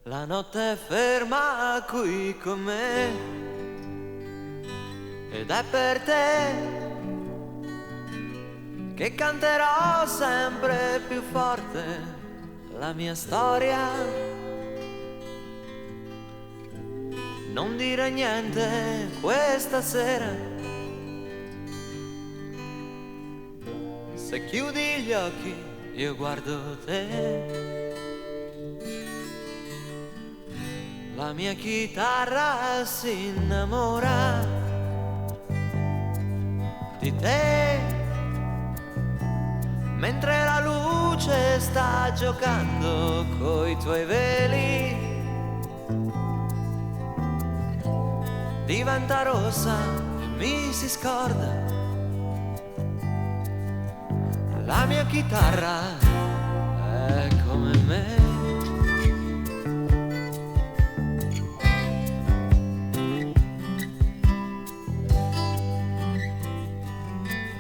La notte è ferma qui con me ed è per te che canterò sempre più forte la mia storia. Non dire niente questa sera, se chiudi gli occhi io guardo te. La mia chitarra si innamora di te, mentre la luce sta giocando coi tuoi veli. Diventa rossa e mi si scorda la mia chitarra è come me.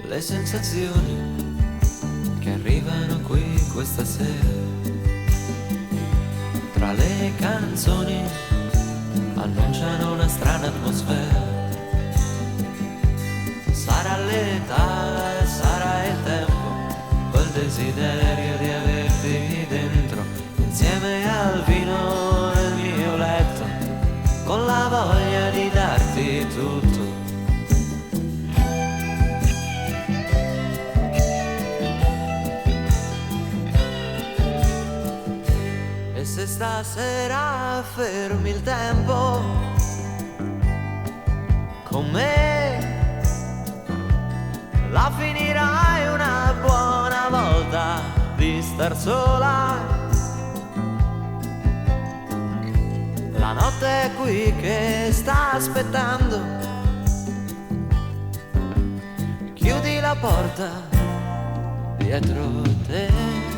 Le sensazioni che arrivano qui questa sera, tra le canzoni annunciano una strana atmosfera. Sarà l'età, sarà il tempo, quel desiderio di averti dentro, insieme al vino nel mio letto, con la voglia di darti tutto. Se stasera fermi il tempo con me, la finirai una buona volta di star sola. La notte è qui che sta aspettando, chiudi la porta dietro te.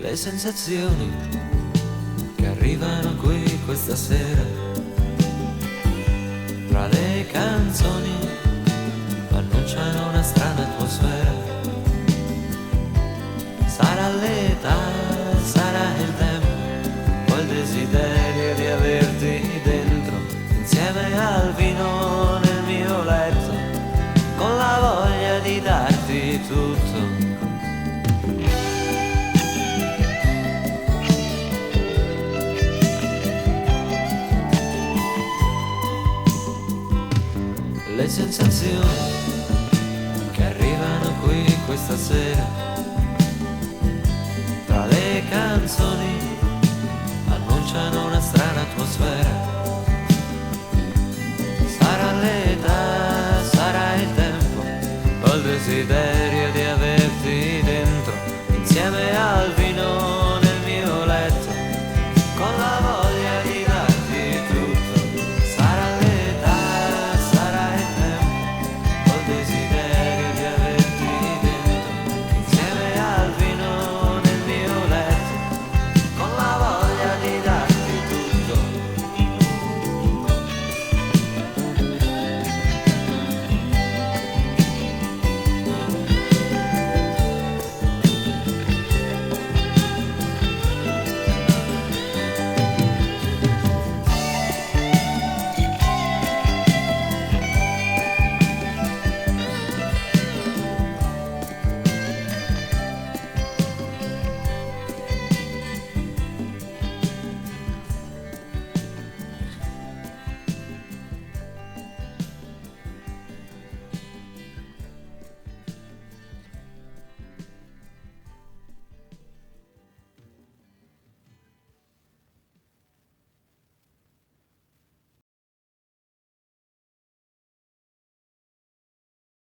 Le sensazioni che arrivano qui questa sera, tra le canzoni annunciano una strana atmosfera. Sarà l'età, sarà il tempo, quel desiderio di averti dentro, insieme al vino nel mio letto, con la voglia di darti tutto. Le sensazioni che arrivano qui questa sera, tra le canzoni annunciano una strana atmosfera. Sarà l'età, sarà il tempo, col desiderio